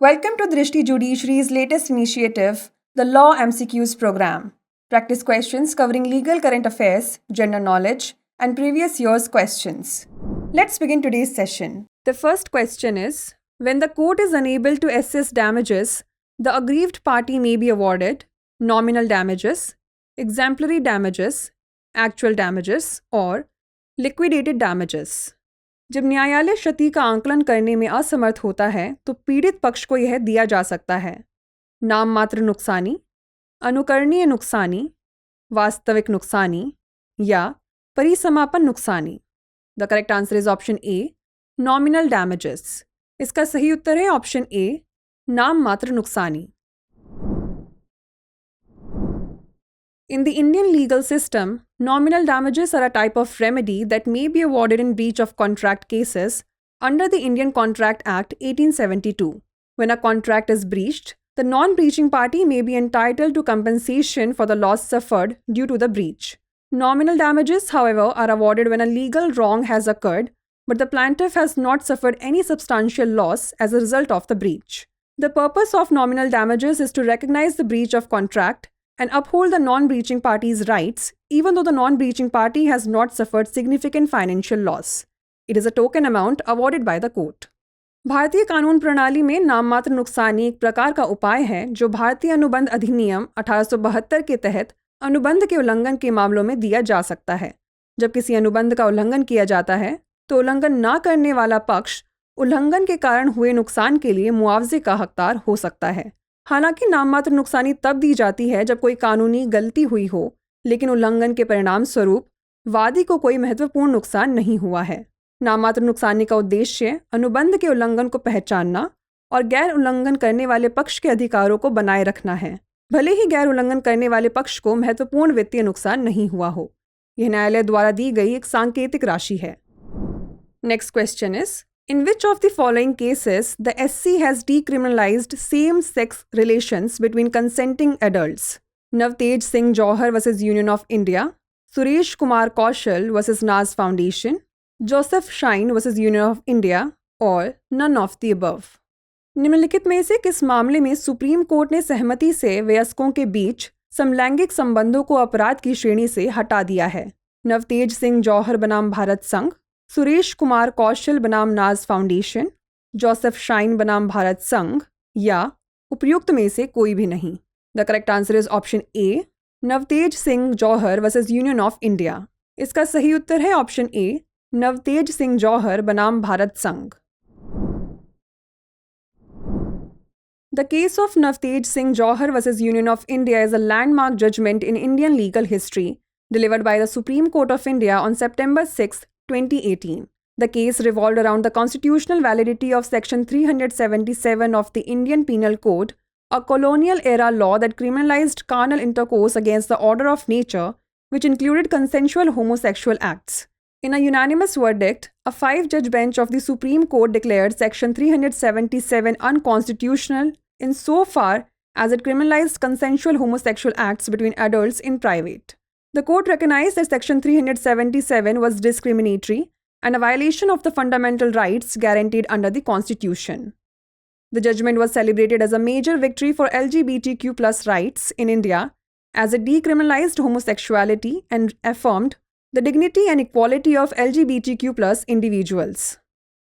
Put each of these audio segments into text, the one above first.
Welcome to Drishti Judiciary's latest initiative, the Law MCQs program. Practice questions covering legal current affairs, general knowledge, and previous year's questions. Let's begin today's session. The first question is, when the court is unable to assess damages, the aggrieved party may be awarded nominal damages, exemplary damages, actual damages, or liquidated damages. जब न्यायालय क्षति का आंकलन करने में असमर्थ होता है तो पीड़ित पक्ष को यह दिया जा सकता है नाम मात्र नुकसानी, अनुकरणीय नुकसानी, वास्तविक नुकसानी या परिसमापन नुकसानी। The correct answer is option A, nominal damages. इसका सही उत्तर है ऑप्शन ए, नाम मात्र नुकसानी। In the Indian legal system, nominal damages are a type of remedy that may be awarded in breach of contract cases under the Indian Contract Act 1872. When a contract is breached, the non-breaching party may be entitled to compensation for the loss suffered due to the breach. Nominal damages, however, are awarded when a legal wrong has occurred, but the plaintiff has not suffered any substantial loss as a result of the breach. The purpose of nominal damages is to recognize the breach of contract and uphold the non-breaching party's rights, even though the non-breaching party has not suffered significant financial loss. It is a token amount awarded by the court. भारतीय कानून प्रणाली में नाममात्र नुकसानी एक प्रकार का उपाय है जो भारतीय अनुबंध अधिनियम 1872 के तहत अनुबंध के उल्लंघन के मामलों में दिया जा सकता है। जब किसी अनुबंध का उल्लंघन किया जाता है तो उल्लंघन न करने वाला पक्ष उल्लंघन के कारण हुए नुकसान के लिए मुआवजे का हकदार हो सकता है। हालांकि नाममात्र नुकसानी तब दी जाती है जब कोई कानूनी गलती हुई हो, लेकिन उल्लंघन के परिणाम स्वरूप वादी को कोई महत्वपूर्ण नुकसान नहीं हुआ है। नाममात्र नुकसानी का उद्देश्य अनुबंध के उल्लंघन को पहचानना और गैर उल्लंघन करने वाले पक्ष के अधिकारों को बनाए रखना है, भले ही गैर उल्लंघन करने वाले पक्ष को महत्वपूर्ण वित्तीय नुकसान नहीं हुआ हो। यह न्यायालय द्वारा दी गई एक सांकेतिक राशि है। Next question is, in which of the following cases the SC has decriminalized same-sex relations between consenting adults? Navtej Singh Johar vs. Union of India, Suresh Kumar Kaushal vs. Naz Foundation, Joseph Shine vs. Union of India, or none of the above? निम्नलिखित में से किस मामले में supreme court ने सहमति से वयस्कों के बीच समलैंगिक संबंधों को अपराध की श्रेणी से हटा दिया है? नवतेज सिंह जौहर बनाम भारत संघ, सुरेश कुमार कौशल बनाम नाज फाउंडेशन, जोसेफ शाइन बनाम भारत संघ या उपयुक्त में से कोई भी नहीं। The correct answer is option A, Navtej Singh Johar versus Union of India. इसका सही उत्तर है ऑप्शन ए, नवतेज सिंह जौहर बनाम भारत संघ। The case of Navtej Singh Johar vs. Union of India is a landmark judgment in Indian legal history, delivered by the Supreme Court of India on September 6, 2018. The case revolved around the constitutional validity of Section 377 of the Indian Penal Code, a colonial-era law that criminalized carnal intercourse against the order of nature, which included consensual homosexual acts. In a unanimous verdict, a 5-judge bench of the Supreme Court declared Section 377 unconstitutional insofar as it criminalized consensual homosexual acts between adults in private. The court recognized that Section 377 was discriminatory and a violation of the fundamental rights guaranteed under the Constitution. The judgment was celebrated as a major victory for LGBTQ+ rights in India as it decriminalized homosexuality and affirmed the dignity and equality of LGBTQ+ individuals.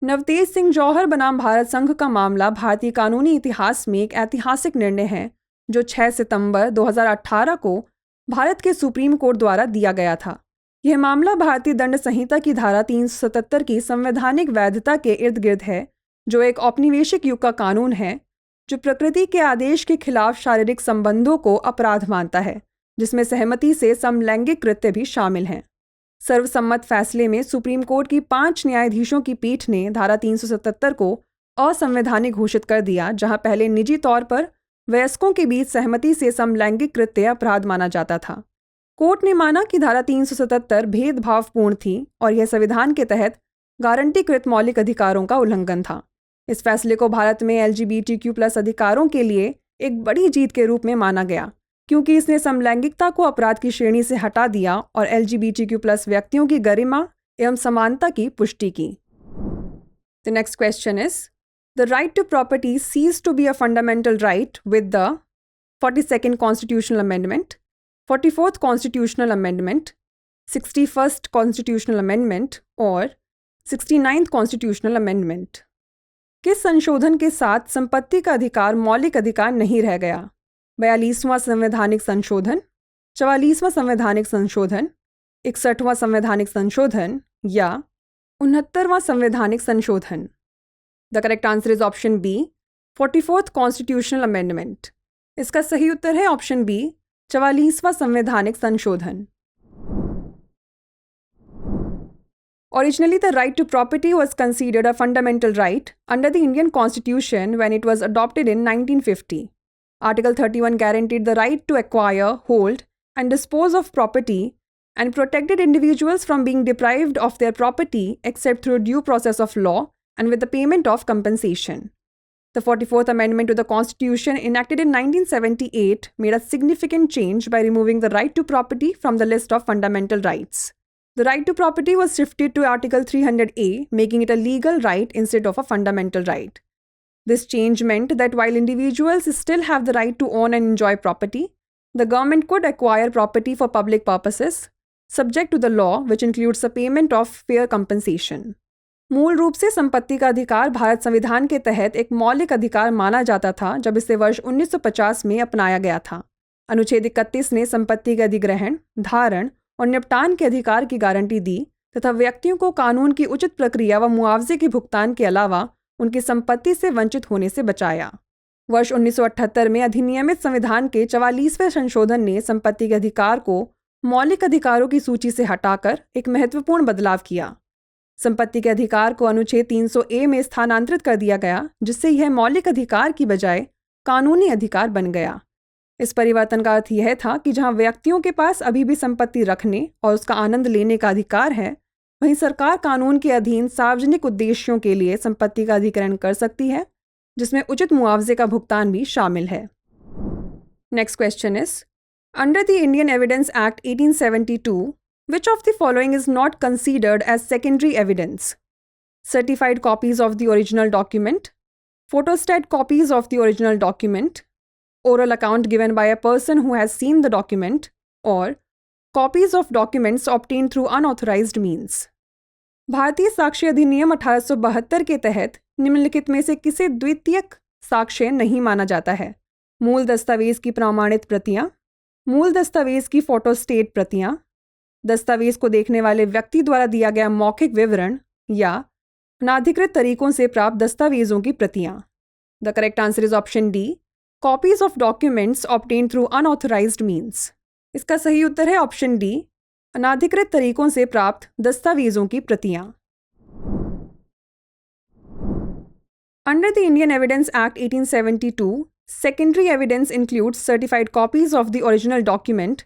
Navtej Singh जौहर बनाम भारत संघ का मामला भारतीय कानूनी इतिहास में एक ऐतिहासिक निर्णय है जो 6 सितंबर 2018 को भारत के सुप्रीम कोर्ट द्वारा दिया गया था। यह मामला भारतीय दंड संहिता की धारा 377 की संवैधानिक वैधता के इर्द गिर्द है, जो एक औपनिवेशिक युग का कानून है जो प्रकृति के आदेश के खिलाफ शारीरिक संबंधों को अपराध मानता है, जिसमें सहमति से समलैंगिक कृत्य भी शामिल हैं। सर्वसम्मत फैसले में सुप्रीम कोर्ट की 5 न्यायाधीशों की पीठ ने धारा 377 को असंवैधानिक घोषित कर दिया, जहां पहले निजी तौर पर वयस्कों के बीच सहमति से समलैंगिक कृत्य अपराध माना जाता था। कोर्ट ने माना कि धारा 377 भेदभावपूर्ण थी और यह संविधान के तहत गारंटीकृत मौलिक अधिकारों का उल्लंघन था। इस फैसले को भारत में LGBTQ+ अधिकारों के लिए एक बड़ी जीत के रूप में माना गया, क्योंकि इसने समलैंगिकता को अपराध की श्रेणी से हटा दिया और LGBTQ+ व्यक्तियों की गरिमा एवं समानता की पुष्टि की। The next question is, The right to property ceased to be a fundamental right with the 42nd Constitutional Amendment, 44th Constitutional Amendment, 61st Constitutional Amendment और 69th Constitutional Amendment. किस संशोधन के साथ संपत्ति का अधिकार मौलिक अधिकार नहीं रह गया? 42वां संवैधानिक संशोधन, 44वां संवैधानिक संशोधन, 61वां संवैधानिक संशोधन या 69वां संवैधानिक संशोधन? The correct answer is option B, 44th constitutional amendment. इसका सही उत्तर है ऑप्शन बी, 44वां संवैधानिक संशोधन. Originally, the right to property was considered a fundamental right under the Indian Constitution when it was adopted in 1950. Article 31 guaranteed the right to acquire, hold, and dispose of property and protected individuals from being deprived of their property except through due process of law and with the payment of compensation. The 44th Amendment to the Constitution, enacted in 1978, made a significant change by removing the right to property from the list of fundamental rights. The right to property was shifted to Article 300A, making it a legal right instead of a fundamental right. This change meant that while individuals still have the right to own and enjoy property, the government could acquire property for public purposes, subject to the law, which includes the payment of fair compensation. मूल रूप से संपत्ति का अधिकार भारत संविधान के तहत एक मौलिक अधिकार माना जाता था जब इसे वर्ष 1950 में अपनाया गया था. अनुच्छेद 31 ने संपत्ति के अधिग्रहण, धारण और निपटान के अधिकार की गारंटी दी तथा व्यक्तियों को कानून की उचित प्रक्रिया व मुआवजे के भुगतान के अलावा उनकी संपत्ति से वंचित होने से बचाया. वर्ष 1978 में अधिनियमित संविधान के 44वें संशोधन ने संपत्ति के अधिकार को मौलिक अधिकारों की सूची से हटाकर एक महत्वपूर्ण बदलाव किया. संपत्ति के अधिकार को अनुच्छेद 300A में स्थानांतरित कर दिया गया, जिससे यह मौलिक अधिकार की बजाय कानूनी अधिकार बन गया. इस परिवर्तन का अर्थ यह था कि जहां व्यक्तियों के पास अभी भी संपत्ति रखने और उसका आनंद लेने का अधिकार है, वहीं सरकार कानून के अधीन सार्वजनिक उद्देश्यों के लिए संपत्ति का अधिग्रहण कर सकती है, जिसमें उचित मुआवजे का भुगतान भी शामिल है. Next question is, under the Indian evidence act 1872, which of the following is not considered as secondary evidence? Certified copies of the original document, photostat copies of the original document, oral account given by a person who has seen the document, or copies of documents obtained through unauthorized means. भारतीय साक्ष्य अधिनियम 1872 के तहत निम्नलिखित में से किसे द्वितीयक साक्ष्य नहीं माना जाता है? मूल दस्तावेज की प्रमाणित प्रतियां, मूल दस्तावेज की फोटोस्टेट प्रतियां, दस्तावेज को देखने वाले व्यक्ति द्वारा दिया गया मौखिक विवरण या अनाधिकृत तरीकों से प्राप्त दस्तावेजों की प्रतियां. The correct answer is option D, copies of documents obtained through unauthorised means. इसका सही उत्तर है ऑप्शन डी, अनाधिकृत तरीकों से प्राप्त दस्तावेजों की प्रतियां. Under the Indian evidence act 1872, secondary evidence includes certified copies of the original document,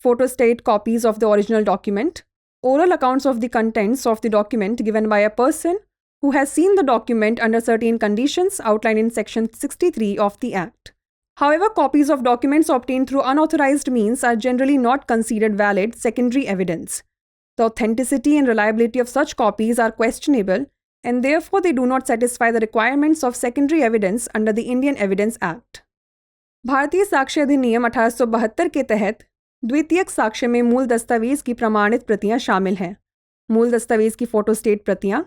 photostat copies of the original document, oral accounts of the contents of the document given by a person who has seen the document under certain conditions outlined in Section 63 of the Act. However, copies of documents obtained through unauthorized means are generally not considered valid secondary evidence. The authenticity and reliability of such copies are questionable, and therefore they do not satisfy the requirements of secondary evidence under the Indian Evidence Act. भारतीय साक्ष्य अधिनियम 1872 के तहत द्वितीयक साक्ष्य में मूल दस्तावेज की प्रमाणित प्रतियां शामिल हैं. मूल दस्तावेज की फोटोस्टेट प्रतियां.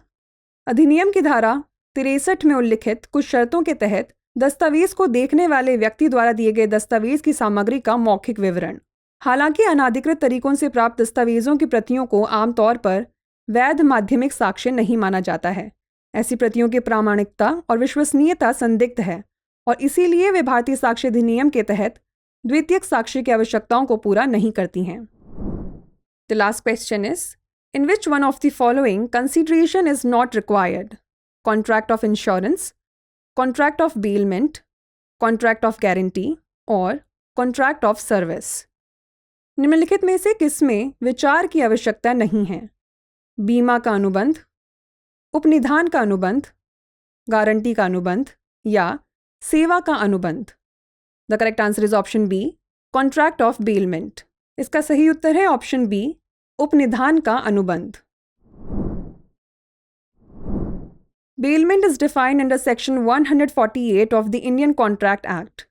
अधिनियम की धारा 63 में उल्लिखित कुछ शर्तों के तहत दस्तावेज को देखने वाले व्यक्ति द्वारा दिए गए दस्तावेज की सामग्री का मौखिक विवरण. हालांकि अनाधिकृत तरीकों से प्राप्त दस्तावेजों की प्रतियों को आमतौर पर वैध माध्यमिक साक्ष्य नहीं माना जाता है. ऐसी प्रतियों की प्रामाणिकता और विश्वसनीयता संदिग्ध है और इसीलिए वे भारतीय साक्ष्य अधिनियम के तहत द्वितीयक साक्ष्य की आवश्यकताओं को पूरा नहीं करती हैं. The last question is, in which one of the following consideration is not required? Contract of insurance, contract of bailment, contract of guarantee और कॉन्ट्रैक्ट ऑफ सर्विस. निम्नलिखित में से किसमें विचार की आवश्यकता नहीं है? बीमा का अनुबंध, उपनिधान का अनुबंध, गारंटी का अनुबंध या सेवा का अनुबंध. The correct answer is option B, contract of bailment. इसका सही उत्तर है ऑप्शन बी, उपनिधान का अनुबंध. Bailment is defined under Section 148 of the Indian Contract Act.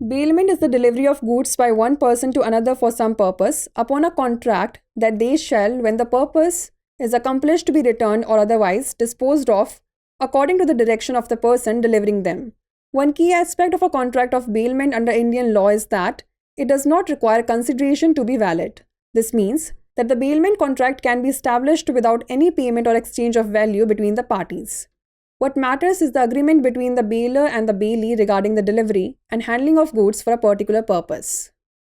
Bailment is the delivery of goods by one person to another for some purpose upon a contract that they shall, when the purpose is accomplished, be returned or otherwise disposed of according to the direction of the person delivering them. One key aspect of a contract of bailment under Indian law is that it does not require consideration to be valid. This means that the bailment contract can be established without any payment or exchange of value between the parties. What matters is the agreement between the bailer and the bailee regarding the delivery and handling of goods for a particular purpose.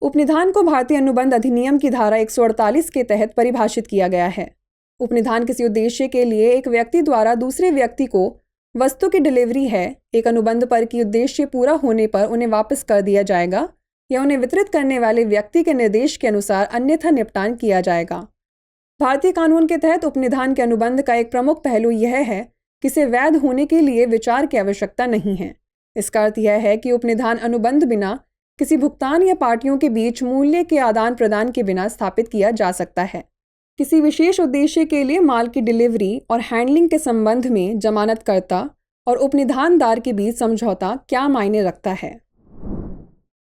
उपनिधान को भारतीय अनुबंध अधिनियम की धारा 148 के तहत परिभाषित किया गया है। उपनिधान किसी उद्देश्य के लिए एक व्यक्ति द्वारा दूसरे व्यक्ति को वस्तु की डिलीवरी है। एक अनुबंध पर की उद्देश्य पूरा होने पर उन्हें वापस कर दिया जाएगा या उन्हें वितरित करने वाले व्यक्ति के निर्देश के अनुसार अन्यथा निपटान किया जाएगा। भारतीय कानून के तहत उपनिधान के अनुबंध का एक प्रमुख पहलू यह है कि इसे वैध होने के लिए विचार की आवश्यकता नहीं है। इसका अर्थ यह है कि उपनिधान अनुबंध बिना किसी भुगतान या पार्टियों के बीच मूल्य के आदान प्रदान के बिना स्थापित किया जा सकता है। किसी विशेष उद्देश्य के लिए माल की डिलीवरी और हैंडलिंग के संबंध में जमानतकर्ता और उपनिधानदार के बीच समझौता क्या मायने रखता है?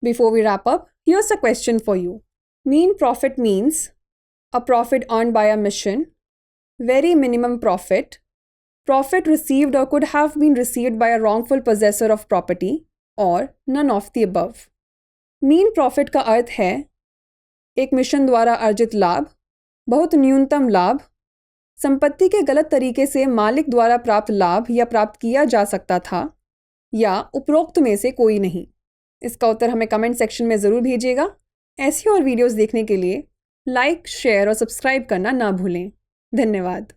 Before we wrap up, here's a question for you. Mean profit means a profit earned by a mission, very minimum profit, profit received or could have been received by a wrongful possessor of property, or none of the above. Mean profit का अर्थ है एक mission द्वारा अर्जित लाभ, बहुत न्यूनतम लाभ, संपत्ति के गलत तरीके से मालिक द्वारा प्राप्त लाभ या प्राप्त किया जा सकता था, या उपरोक्त में से कोई नहीं। इसका उत्तर हमें कमेंट सेक्शन में ज़रूर भेजिएगा। ऐसी और वीडियोस देखने के लिए लाइक, शेयर और सब्सक्राइब करना ना भूलें। धन्यवाद।